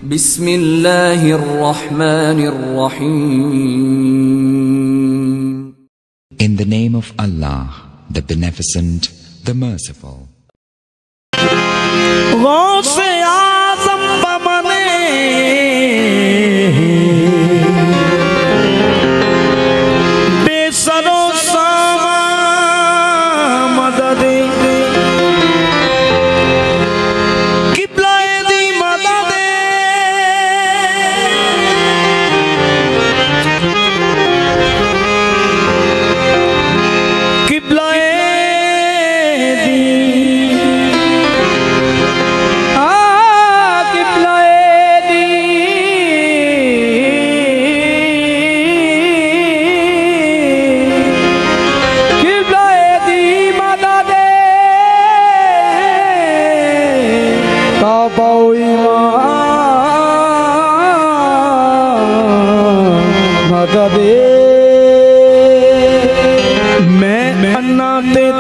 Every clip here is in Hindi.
Bismillahirrahmanirrahim. In the name of Allah, the Beneficent, the Merciful.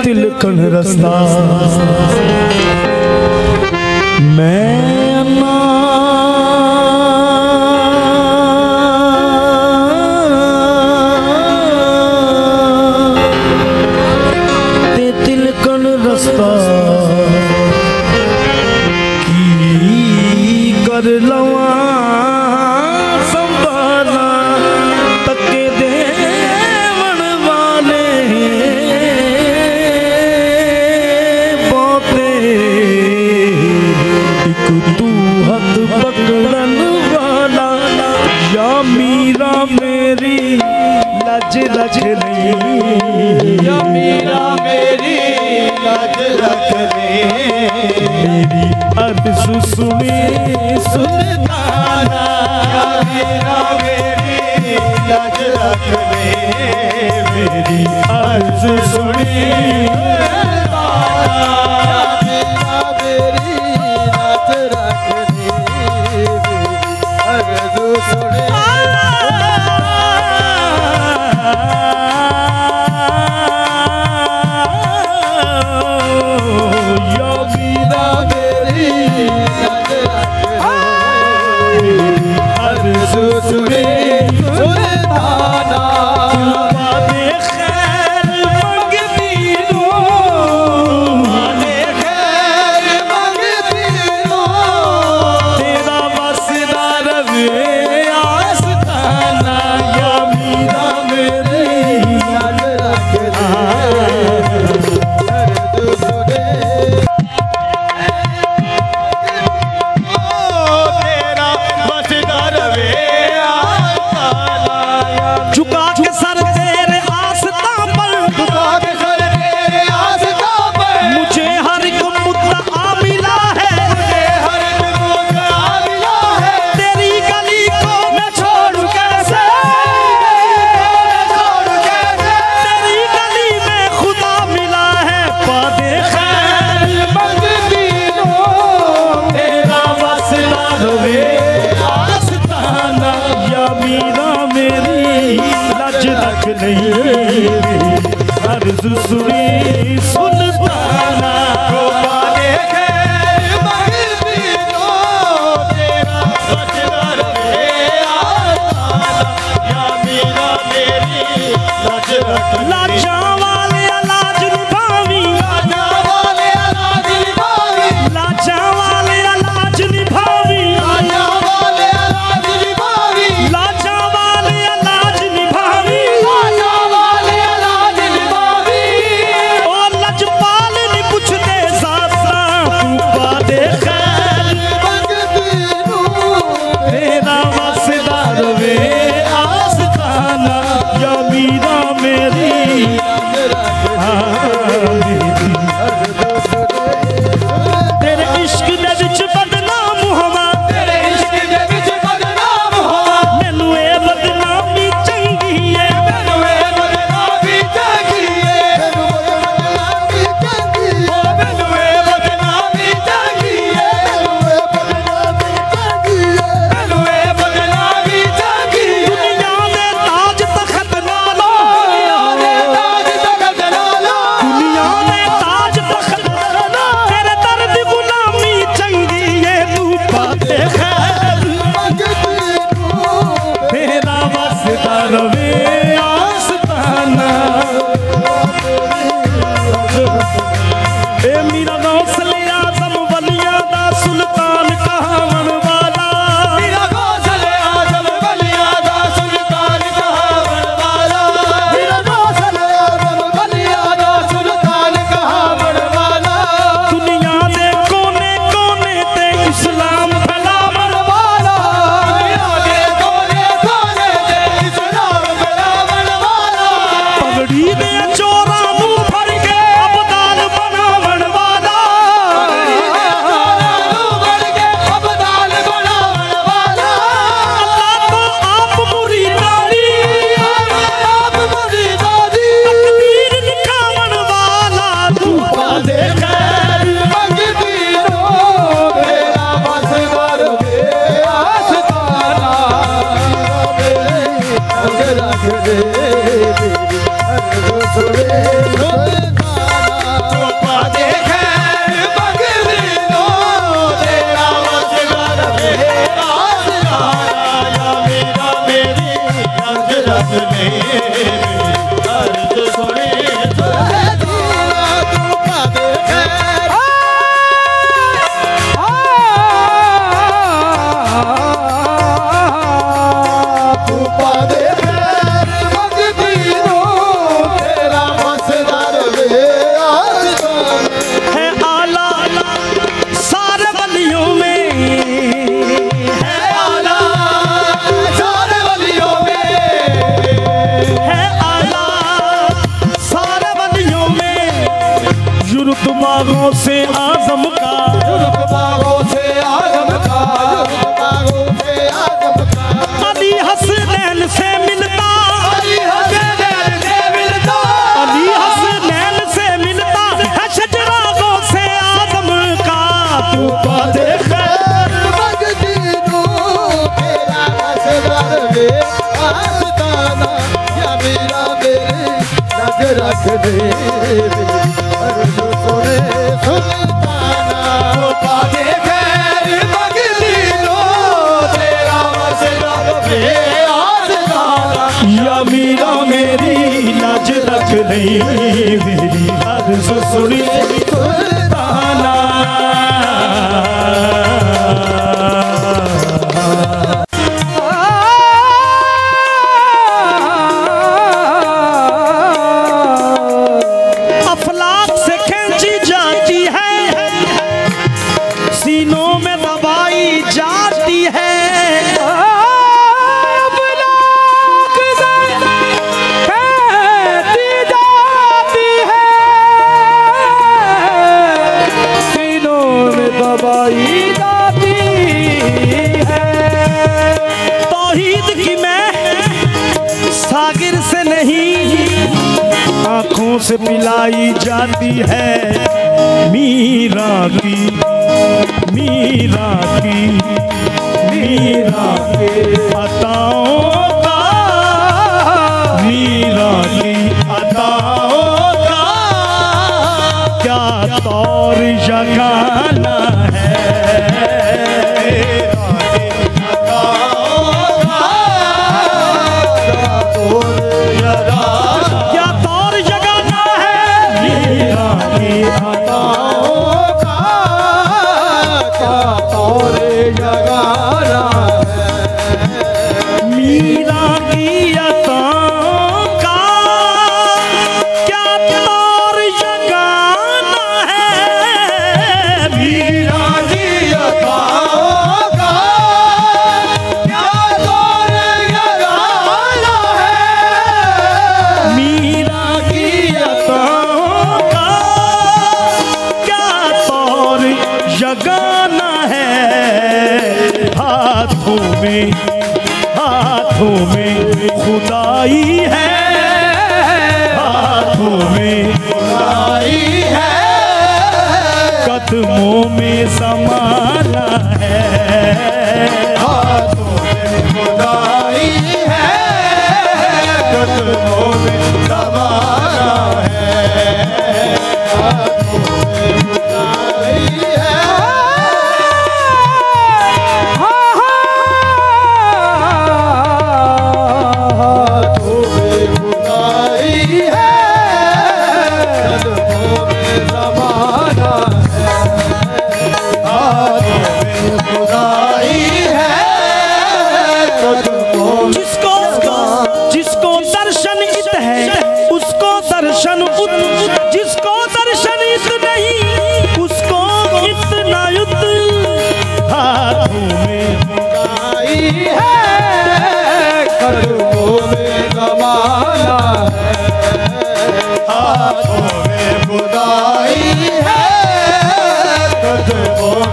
Thilakan रस्ता मैं अन्ना ते तिलकन रस्ता की कर लवा संभाला तके देवन वाले तू हाथ पकड़न वाला या मीरा मेरी लज रख ले या मीरा मेरी लज रख ले मेरी अर्ज़ सुनी सुल्ताना या मीरा मेरी लज रख ले मेरी अर्ज़ सुनी अर्ज़ सुनी सुल्ताना लाजा वाले लाज निभावी लाजा वाले लाज निभावी लाजा वाले लाज निभावी ओ लज ए मीरा गौसले आजम वलिया दा सुल्तान कहावन वाला मीरा गौसले आजम वलिया दा सुल्तान कहावन वाला मीरा गौसले आजम वलिया दा सुल्तान कहावन वाला दुनिया दे कोने कोने ते इस्लाम फैलावन वाला दुनिया दे कोने कोने ते इस्लाम फैलावन वाला पगड़ी दे चोरा मुंह भर के अबदाल बनावन वाला पगड़ी दे चोरा मुंह भर के अबदाल बनावन वाला अल्लाह तो आप मुरीदारी आप मुरीदारी तकदीर दिखावन वाला तू दे खैर मंगती रो मेरा बसवर के आस्ताना मेरे रंग रख दे सुने सुल्ताना दे खैर मंगती रो मेरा बसवर के आस्ताना या मेरा मेरी रंग रख दे अर्ज सुने है आला सारे वलियों में है आला सारे वलियों में जुर्तबागों से आजम का अली हसनैन से मिलता अली हसनैन से मिलता है शजरागों से आजम का तू पादे रख दे अर्ज सुने सुल्ताना पादे खैर मंगली लो तेरा मसला या मीरा मेरी लाज रख नहीं मेरी अर्ज सुनी सुल्ताना अफलाक से खींची जाती है सीनों में दबाई जाती है तौहीद की मैं सागिर से नहीं आंखों से पिलाई जाती है मीरा की मीरा की मीरा के अताओं का मीरा की अताओं का क्या तौर जगाना है क्या तौर जगाना है मीरा की अताओं का क्या तौर जगाना है मीरा की अताओं का क्या तौर जगाना है मीरा की अताओं का क्या तौर जगाना है मीरा की अताओं का क्या तौर जगाना है हाथों में खुदाई है हाथों में खुदाई है कदमों में समाना है हाथों में खुदाई है कदमों में समाना है हाथों में खुदाई है हाथों में खुदाई है कदमों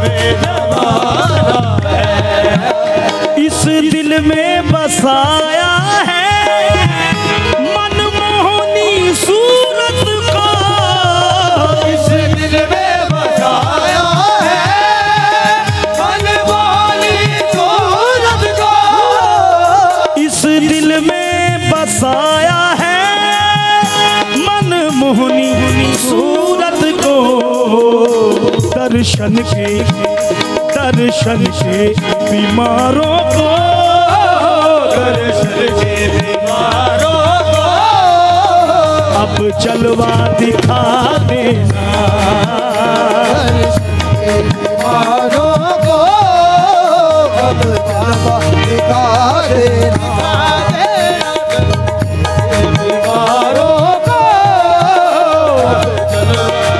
में जमाना है। इस दिल में बसाया है मनमोहनी सूरत को, इस दिल में बसाया है मनमोहनी सूरत को, इस दिल में बसाया है मनमोहनी सूरत को। दर्शन के बीमारों को, दर्शन के बीमारों को अब जलवा दिखा देना, बीमारों को अब जलवा दिखा देना, बीमारों को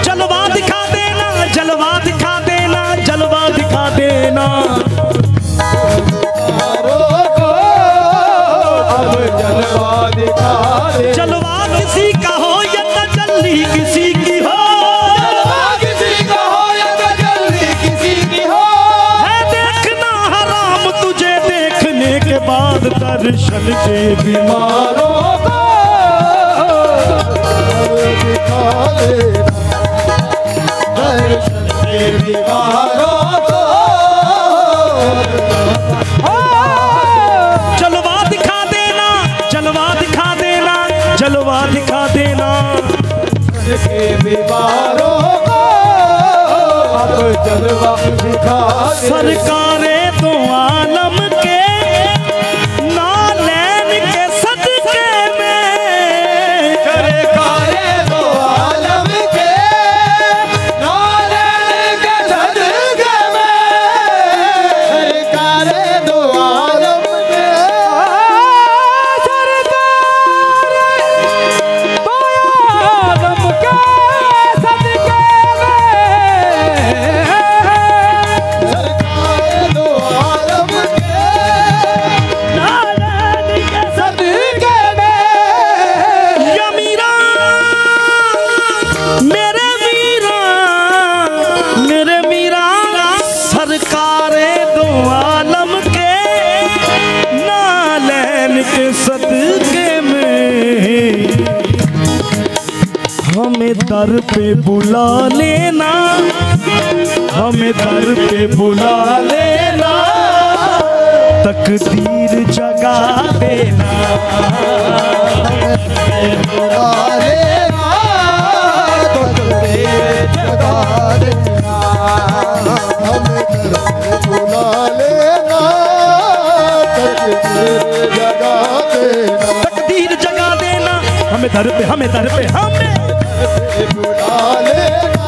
जलवा दिखा देना, जलवा दिखा देना, जलवा दिखा देना। अब जलवा दिखा देना। जलवा किसी का हो या तजल्ली किसी की हो, जलवा किसी का हो या तजल्ली किसी की हो, है देखना हराम तुझे देखने के बाद दर्शन के बीमारों बीमारों को दिखा देना, दर्शन के बीमारों को जलवा दिखा देना, जलवा दिखा देना, जलवा दिखा देना। के बीमारों को अब जलवा दिखा देना। सरकारे तो आलम के नालैन के सदके में, सरकारे दो आलम के नालैन के सदके में, सरकारे दो आलम के, सरकारे दो आलम के सदके में, सरकारे दो आलम के नालैन के सदके में। या मीरा मेरे मीरा सरकारे दो आलम के नालैन के सदके में। हमें दर पे बुला लेना, हमें दर पे बुला लेना, तकदीर जगा देना, बुला लेना, तकदीर जगा देना, हमें घर पे बुला लेना, तकदीर जगा देना, तकदीर जगा देना। हमें दर पे, हमें दर पे, हमें बुला लेना,